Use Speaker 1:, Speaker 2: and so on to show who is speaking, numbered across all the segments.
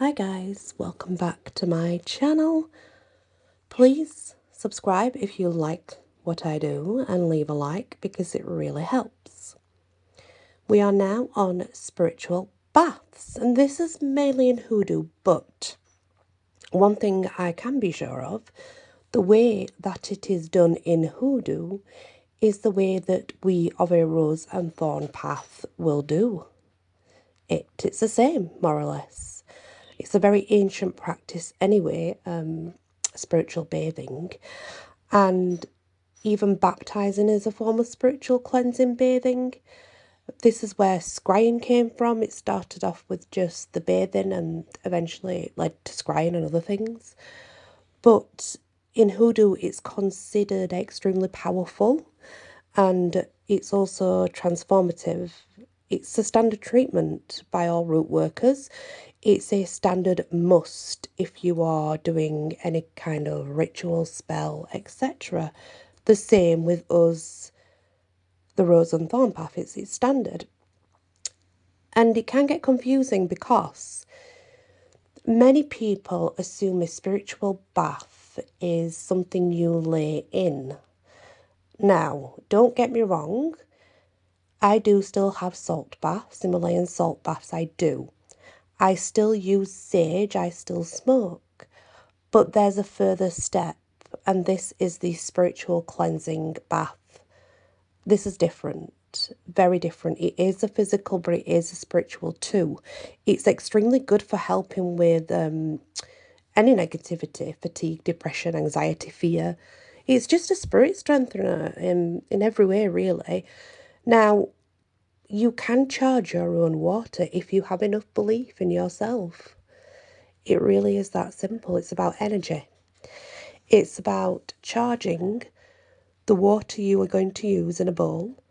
Speaker 1: Hi guys, welcome back to my channel. Please subscribe if you like what I do and leave a like because it really helps. We are now on spiritual baths and this is mainly in Hoodoo, but one thing I can be sure of, the way that it is done in Hoodoo is the way that we of a rose and thorn path will do. It's the same, more or less. It's a very ancient practice anyway, spiritual bathing. And even baptizing is a form of spiritual cleansing bathing. This is where scrying came from. It started off with just the bathing and eventually it led to scrying and other things. But in Hoodoo, it's considered extremely powerful and it's also transformative. It's a standard treatment by all root workers. It's a standard must if you are doing any kind of ritual, spell, etc. The same with us, the rose and thorn path, it's standard. And it can get confusing because many people assume a spiritual bath is something you lay in. Now, don't get me wrong, I do still have salt baths, Himalayan salt baths, I do. I still use sage, I still smoke. But there's a further step, and this is the spiritual cleansing bath. This is different, very different. It is a physical, but it is a spiritual too. It's extremely good for helping with any negativity, fatigue, depression, anxiety, fear. It's just a spirit strengthener in every way, really. Now, you can charge your own water if you have enough belief in yourself. It really is that simple. It's about energy. It's about charging the water you are going to use in a bowl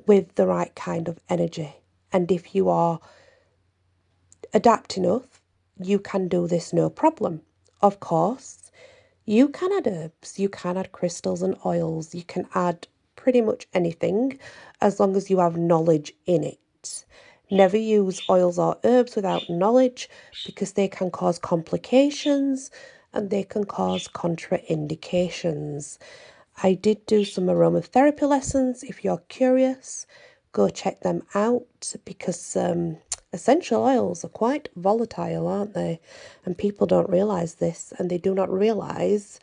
Speaker 1: with the right kind of energy. And if you are adept enough, you can do this no problem. Of course, you can add herbs, you can add crystals and oils, you can add pretty much anything as long as you have knowledge in it. Never use oils or herbs without knowledge because they can cause complications and they can cause contraindications. I did do some aromatherapy lessons. If you're curious, go check them out because essential oils are quite volatile, aren't they? And people don't realise this, and they do not realise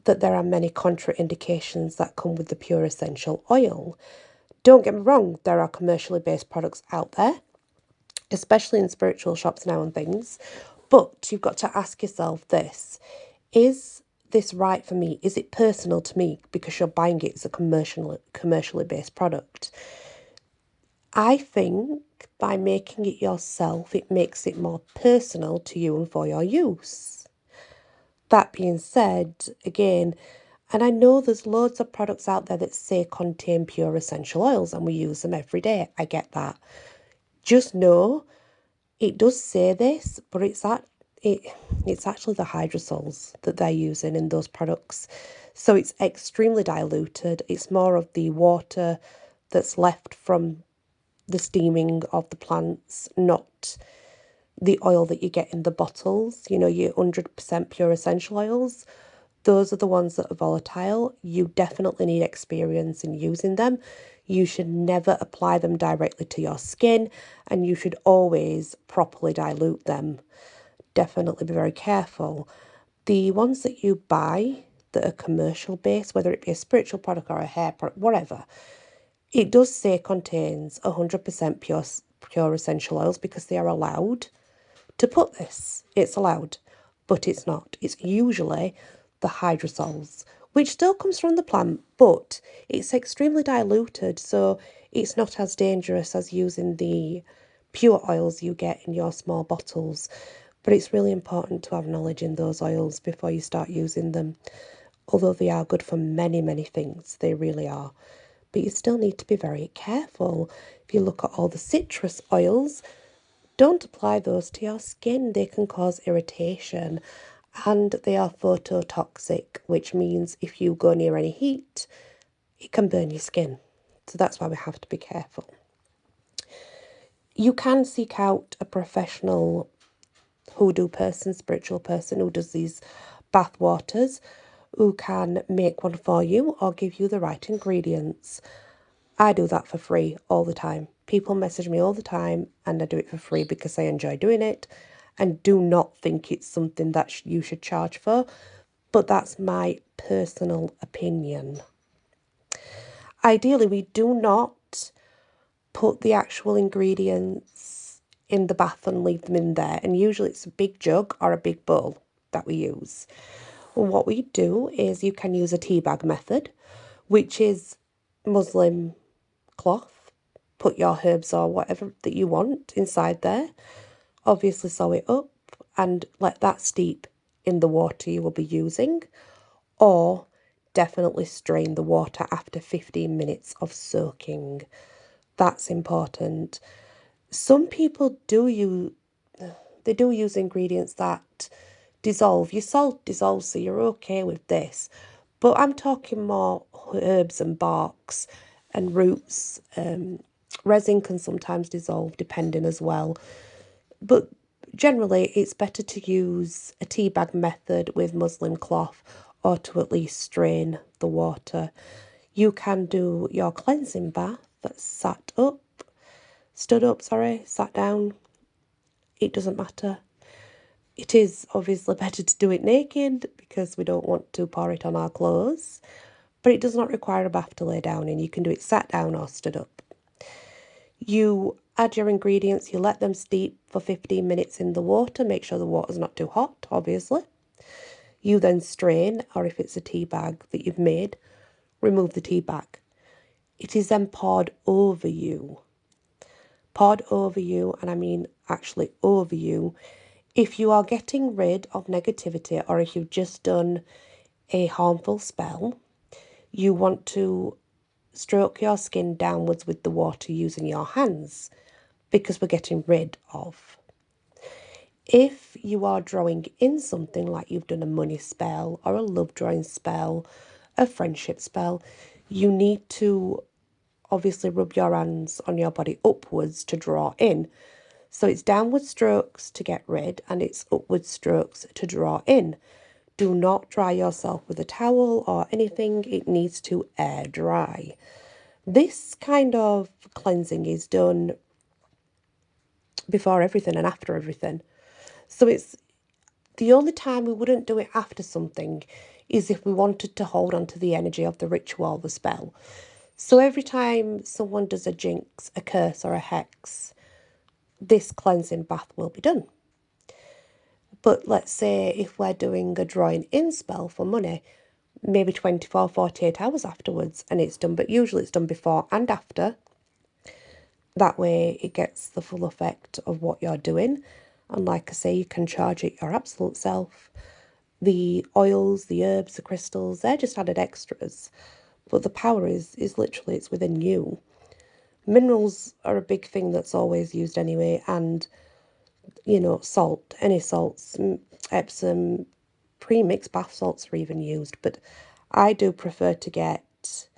Speaker 1: that there are many contraindications that come with the pure essential oil. Don't get me wrong, there are commercially based products out there, especially in spiritual shops now and things, but you've got to ask yourself this: is this right for me? Is it personal to me because you're buying it as a commercially based product? I think by making it yourself, it makes it more personal to you and for your use. That being said, again, and I know there's loads of products out there that say contain pure essential oils and we use them every day. I get that. Just know it does say this, but it's actually the hydrosols that they're using in those products. So it's extremely diluted. It's more of the water that's left from the steaming of the plants, not the oil that you get in the bottles. You know, your 100% pure essential oils. Those are the ones that are volatile. You definitely need experience in using them. You should never apply them directly to your skin, and you should always properly dilute them. Definitely be very careful. The ones that you buy that are commercial based, whether it be a spiritual product or a hair product, whatever, it does say contains 100% pure essential oils because they are allowed to put this. It's allowed, but it's not. It's usually the hydrosols, which still comes from the plant, but it's extremely diluted, so it's not as dangerous as using the pure oils you get in your small bottles. But it's really important to have knowledge in those oils before you start using them. Although they are good for many, many things, they really are. But you still need to be very careful. If you look at all the citrus oils, don't apply those to your skin. They can cause irritation and they are phototoxic, which means if you go near any heat, it can burn your skin. So that's why we have to be careful. You can seek out a professional hoodoo person, spiritual person who does these bath waters, who can make one for you or give you the right ingredients. I do that for free all the time. People message me all the time and I do it for free because I enjoy doing it and do not think it's something that you should charge for, but that's my personal opinion. Ideally, we do not put the actual ingredients in the bath and leave them in there, and usually it's a big jug or a big bowl that we use. What we do is you can use a tea bag method, which is muslin cloth. Put your herbs or whatever that you want inside there. Obviously sew it up and let that steep in the water you will be using, or definitely strain the water after 15 minutes of soaking. That's important. Some people do use ingredients that dissolve. Your salt dissolves, so you're okay with this. But I'm talking more herbs and barks and roots. Resin can sometimes dissolve depending as well. But generally, it's better to use a tea bag method with muslin cloth or to at least strain the water. You can do your cleansing bath sat down. It doesn't matter. It is obviously better to do it naked because we don't want to pour it on our clothes, but it does not require a bath to lay down in. You can do it sat down or stood up. You add your ingredients, you let them steep for 15 minutes in the water. Make sure the water's not too hot, obviously. You then strain, or if it's a tea bag that you've made, remove the tea bag. It is then poured over you. Poured over you, and I mean actually over you. If you are getting rid of negativity, or if you've just done a harmful spell, you want to stroke your skin downwards with the water using your hands, because we're getting rid of. If you are drawing in something, like you've done a money spell or a love drawing spell, a friendship spell, you need to obviously rub your hands on your body upwards to draw in. So it's downward strokes to get rid and it's upward strokes to draw in. Do not dry yourself with a towel or anything. It needs to air dry. This kind of cleansing is done before everything and after everything. So it's the only time we wouldn't do it after something is if we wanted to hold on to the energy of the ritual, the spell. So every time someone does a jinx, a curse or a hex, this cleansing bath will be done. But let's say if we're doing a drawing in spell for money, maybe 24, 48 hours afterwards and it's done, but usually it's done before and after. That way it gets the full effect of what you're doing. And like I say, you can charge it your absolute self. The oils, the herbs, the crystals, they're just added extras. But the power is literally, it's within you. Minerals are a big thing that's always used anyway. And, you know, salt, any salts, Epsom, pre-mixed bath salts are even used. But I do prefer to get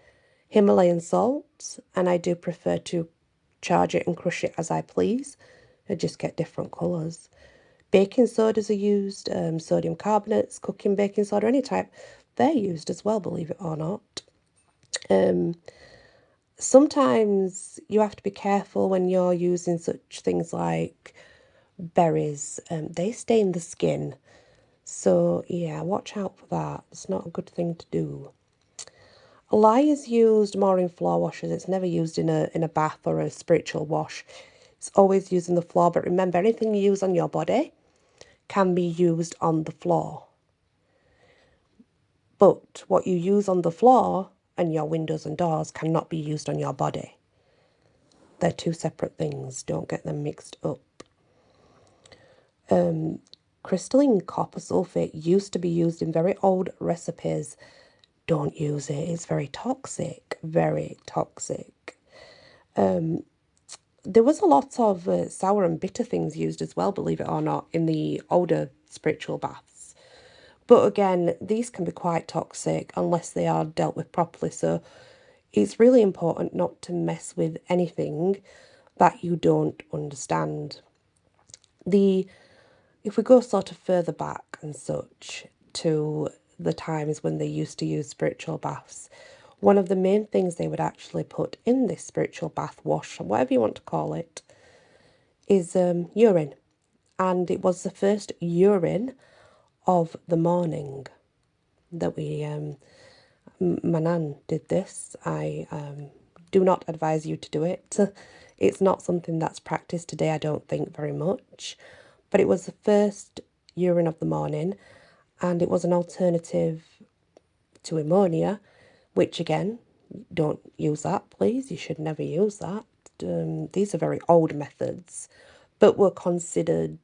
Speaker 1: Himalayan salt, and I do prefer to charge it and crush it as I please. I just get different colours. Baking sodas are used, sodium carbonates, cooking baking soda, any type, they're used as well, believe it or not. Sometimes you have to be careful when you're using such things like berries. They stain the skin. So, yeah, watch out for that. It's not a good thing to do. Lye is used more in floor washes. It's never used in a bath or a spiritual wash. It's always used in the floor. But remember, anything you use on your body can be used on the floor. But what you use on the floor and your windows and doors cannot be used on your body. They're two separate things. Don't get them mixed up. Crystalline copper sulfate used to be used in very old recipes. Don't use it. It's very toxic. Very toxic. There was a lot of sour and bitter things used as well, believe it or not, in the older spiritual baths. But again, these can be quite toxic unless they are dealt with properly. So it's really important not to mess with anything that you don't understand. The if we go sort of further back and such to the times when they used to use spiritual baths, one of the main things they would actually put in this spiritual bath wash, whatever you want to call it, is urine. And it was the first urine of the morning that my nan did this. I do not advise you to do it. It's not something that's practiced today, I don't think, very much. But it was the first urine of the morning, and it was an alternative to ammonia, which again, don't use that, please. You should never use that. These are very old methods, but were considered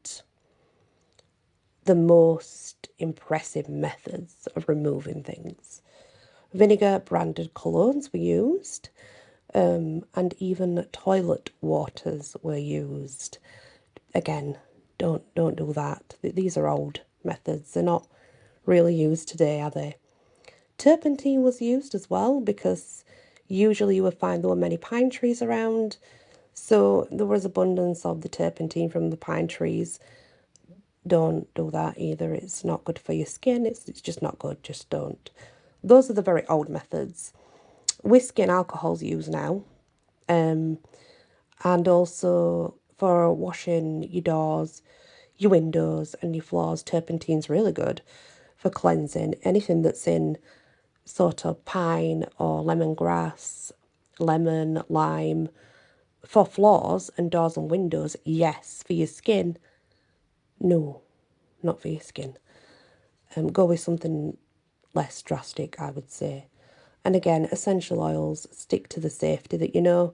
Speaker 1: the most impressive methods of removing things. Vinegar branded colognes were used, and even toilet waters were used. Again, don't do that. These are old methods. They're not really used today, are they? Turpentine was used as well, because usually you would find there were many pine trees around, so there was abundance of the turpentine from the pine trees. Don't do that either. It's not good for your skin. It's just not good. Just don't. Those are the very old methods. Whiskey and alcohol's used now. And also for washing your doors, your windows and your floors, turpentine's really good for cleansing. Anything that's in sort of pine or lemongrass, lemon, lime. For floors and doors and windows, yes. For your skin, no, not for your skin. Go with something less drastic, I would say. And again, essential oils, stick to the safety that you know.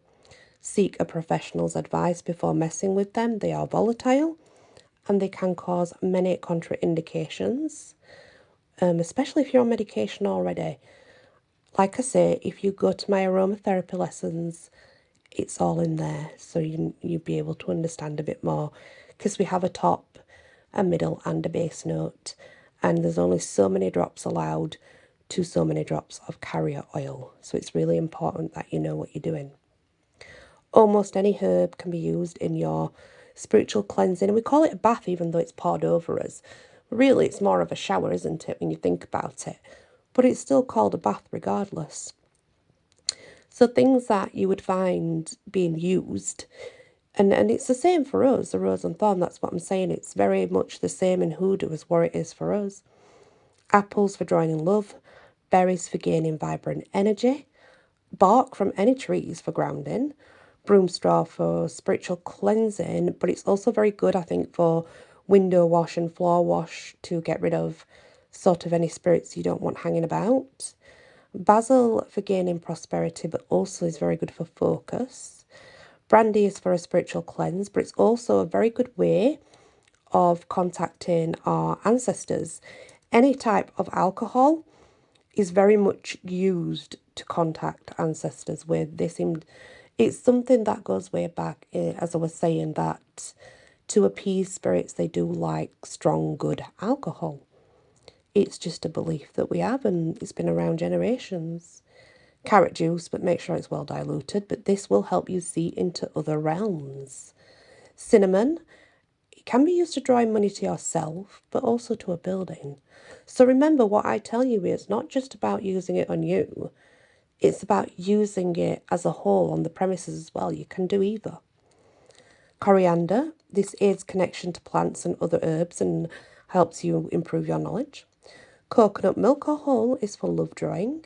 Speaker 1: Seek a professional's advice before messing with them. They are volatile and they can cause many contraindications, especially if you're on medication already. Like I say, if you go to my aromatherapy lessons, it's all in there, so you'll be able to understand a bit more, because we have a top, a middle and a base note, and there's only so many drops allowed to so many drops of carrier oil, so it's really important that you know what you're doing. Almost any herb can be used in your spiritual cleansing, and we call it a bath even though it's poured over us. Really, it's more of a shower, isn't it, when you think about it? But it's still called a bath regardless. So things that you would find being used, and it's the same for us, the rose and thorn, that's what I'm saying. It's very much the same in hoodoo as what it is for us. Apples for drawing in love, berries for gaining vibrant energy, bark from any trees for grounding, broom straw for spiritual cleansing, but it's also very good, I think, for window wash and floor wash to get rid of sort of any spirits you don't want hanging about. Basil for gaining prosperity, but also is very good for focus. Brandy is for a spiritual cleanse, but it's also a very good way of contacting our ancestors. Any type of alcohol is very much used to contact ancestors with this. It's something that goes way back, as I was saying, that to appease spirits, they do like strong, good alcohol. It's just a belief that we have, and it's been around generations. Carrot juice, but make sure it's well diluted, but this will help you see into other realms. Cinnamon, it can be used to draw in money to yourself, but also to a building. So remember, what I tell you is not just about using it on you, it's about using it as a whole on the premises as well. You can do either. Coriander, this aids connection to plants and other herbs and helps you improve your knowledge. Coconut milk or whole is for love drawing.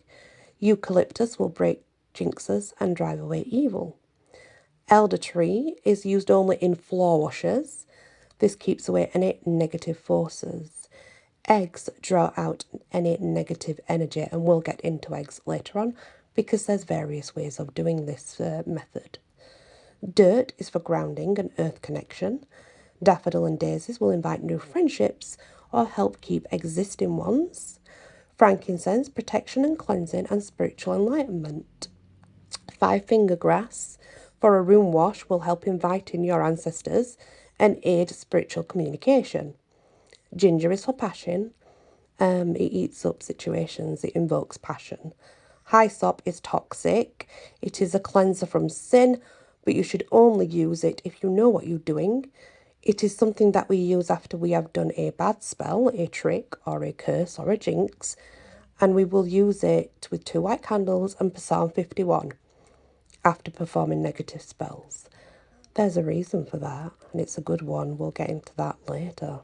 Speaker 1: Eucalyptus will break jinxes and drive away evil. Elder tree is used only in floor washers. This keeps away any negative forces. Eggs draw out any negative energy, and we'll get into eggs later on because there's various ways of doing this method. Dirt is for grounding and earth connection. Daffodil and daisies will invite new friendships or help keep existing ones. Frankincense, protection and cleansing and spiritual enlightenment. Five-finger grass for a room wash will help invite in your ancestors and aid spiritual communication. Ginger is for passion. It eats up situations, it invokes passion. Hyssop is toxic. It is a cleanser from sin, but you should only use it if you know what you're doing. It is something that we use after we have done a bad spell, a trick, or a curse, or a jinx, and we will use it with 2 white candles and Psalm 51 after performing negative spells. There's a reason for that, and it's a good one. We'll get into that later.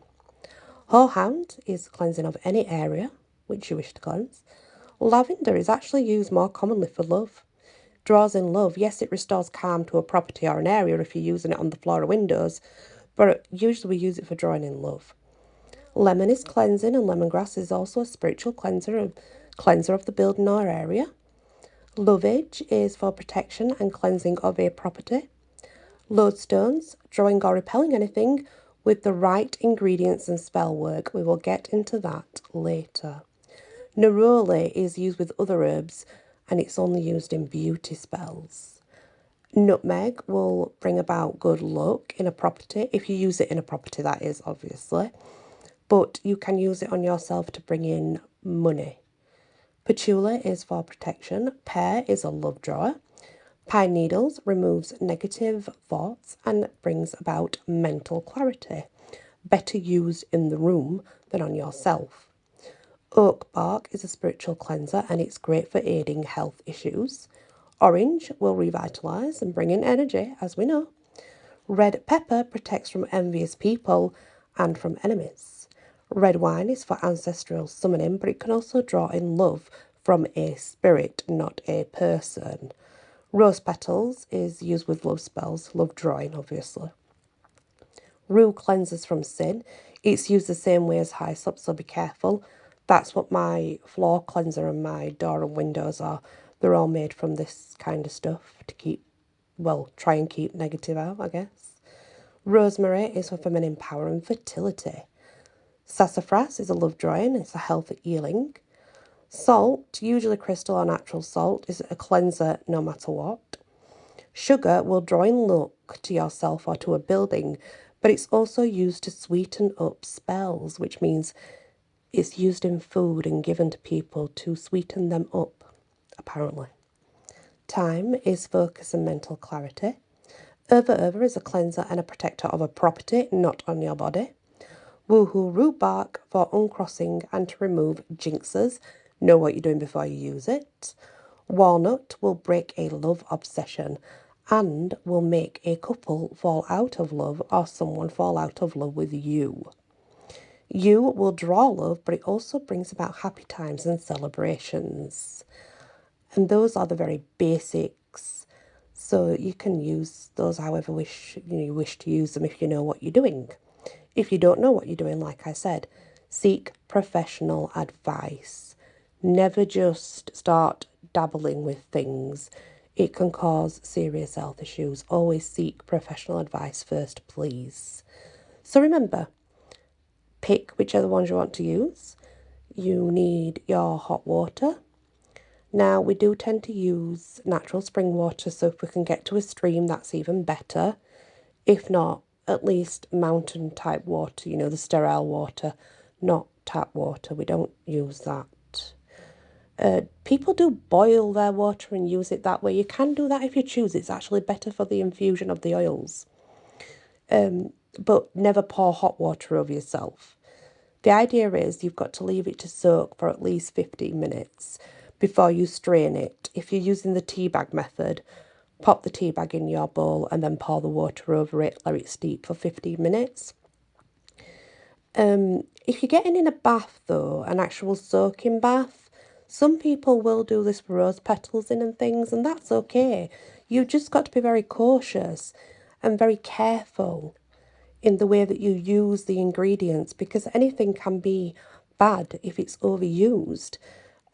Speaker 1: Whorehound is cleansing of any area which you wish to cleanse. Lavender is actually used more commonly for love. Draws in love. Yes, it restores calm to a property or an area if you're using it on the floor or windows, but usually we use it for drawing in love. Lemon is cleansing, and lemongrass is also a spiritual cleanser of the building or area. Lovage is for protection and cleansing of a property. Lodestones, drawing or repelling anything with the right ingredients and spell work. We will get into that later. Neroli is used with other herbs, and it's only used in beauty spells. Nutmeg will bring about good luck in a property, if you use it in a property, that is, obviously. But you can use it on yourself to bring in money. Patchouli is for protection. Pear is a love drawer. Pine needles removes negative thoughts and brings about mental clarity. Better used in the room than on yourself. Oak bark is a spiritual cleanser, and it's great for aiding health issues. Orange will revitalise and bring in energy, as we know. Red pepper protects from envious people and from enemies. Red wine is for ancestral summoning, but it can also draw in love from a spirit, not a person. Rose petals is used with love spells, love drawing, obviously. Rue cleanses from sin. It's used the same way as hyssop, so be careful. That's what my floor cleanser and my door and windows are. They're all made from this kind of stuff to try and keep negative out, I guess. Rosemary is for feminine power and fertility. Sassafras is a love drawing. It's a health healing. Salt, usually crystal or natural salt, is a cleanser no matter what. Sugar will draw in luck to yourself or to a building, but it's also used to sweeten up spells, which means it's used in food and given to people to sweeten them up, apparently. Thyme is focus and mental clarity. Over is a cleanser and a protector of a property, not on your body. Woohoo root bark for uncrossing and to remove jinxes. Know what you're doing before you use it. Walnut will break a love obsession and will make a couple fall out of love or someone fall out of love with you. You will draw love, but it also brings about happy times and celebrations. And those are the very basics. So you can use those however you wish to use them if you know what you're doing. If you don't know what you're doing, like I said, seek professional advice. Never just start dabbling with things. It can cause serious health issues. Always seek professional advice first, please. So remember, pick whichever ones you want to use. You need your hot water. Now, we do tend to use natural spring water, so if we can get to a stream, that's even better. If not, at least mountain type water, the sterile water, not tap water. We don't use that. People do boil their water and use it that way. You can do that if you choose. It's actually better for the infusion of the oils. But never pour hot water over yourself. The idea is you've got to leave it to soak for at least 15 minutes before you strain it. If you're using the tea bag method, pop the tea bag in your bowl and then pour the water over it, let it steep for 15 minutes. If you're getting in a bath though, an actual soaking bath, some people will do this with rose petals in and things, and that's okay. You've just got to be very cautious and very careful in the way that you use the ingredients, because anything can be bad if it's overused.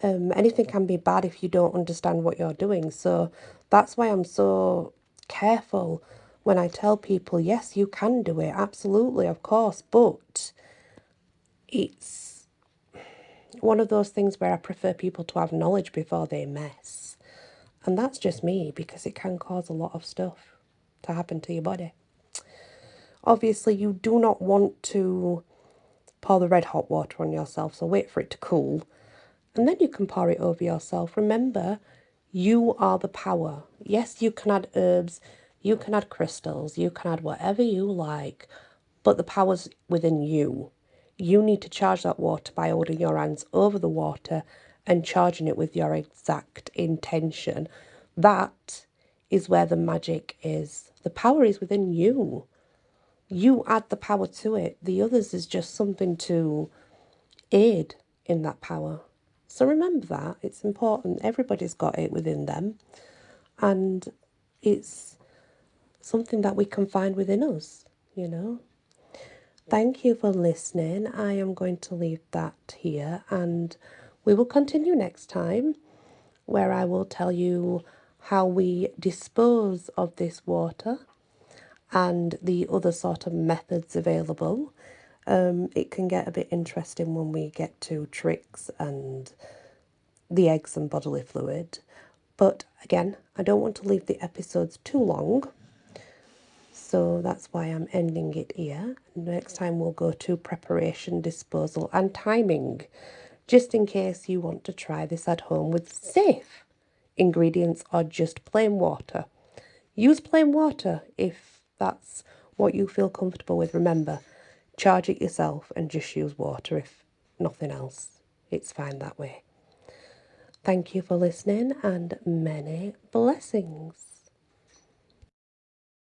Speaker 1: Anything can be bad if you don't understand what you're doing. So that's why I'm so careful when I tell people, yes, you can do it, absolutely, of course, but it's one of those things where I prefer people to have knowledge before they mess. And that's just me, because it can cause a lot of stuff to happen to your body. Obviously, you do not want to pour the red hot water on yourself, so wait for it to cool. And then you can pour it over yourself. Remember, you are the power. Yes, you can add herbs, you can add crystals, you can add whatever you like, but the power's within you. You need to charge that water by holding your hands over the water and charging it with your exact intention. That is where the magic is. The power is within you. You add the power to it. The others is just something to aid in that power. So remember that. It's important. Everybody's got it within them. And it's something that we can find within us, you know. Thank you for listening. I am going to leave that here, and we will continue next time, where I will tell you how we dispose of this water and the other sort of methods available. It can get a bit interesting when we get to tricks and the eggs and bodily fluid. But again, I don't want to leave the episodes too long, so that's why I'm ending it here. Next time we'll go to preparation, disposal and timing, just in case you want to try this at home with safe ingredients or just plain water. Use plain water if that's what you feel comfortable with. Remember, charge it yourself and just use water if nothing else. It's fine that way. Thank you for listening and many blessings.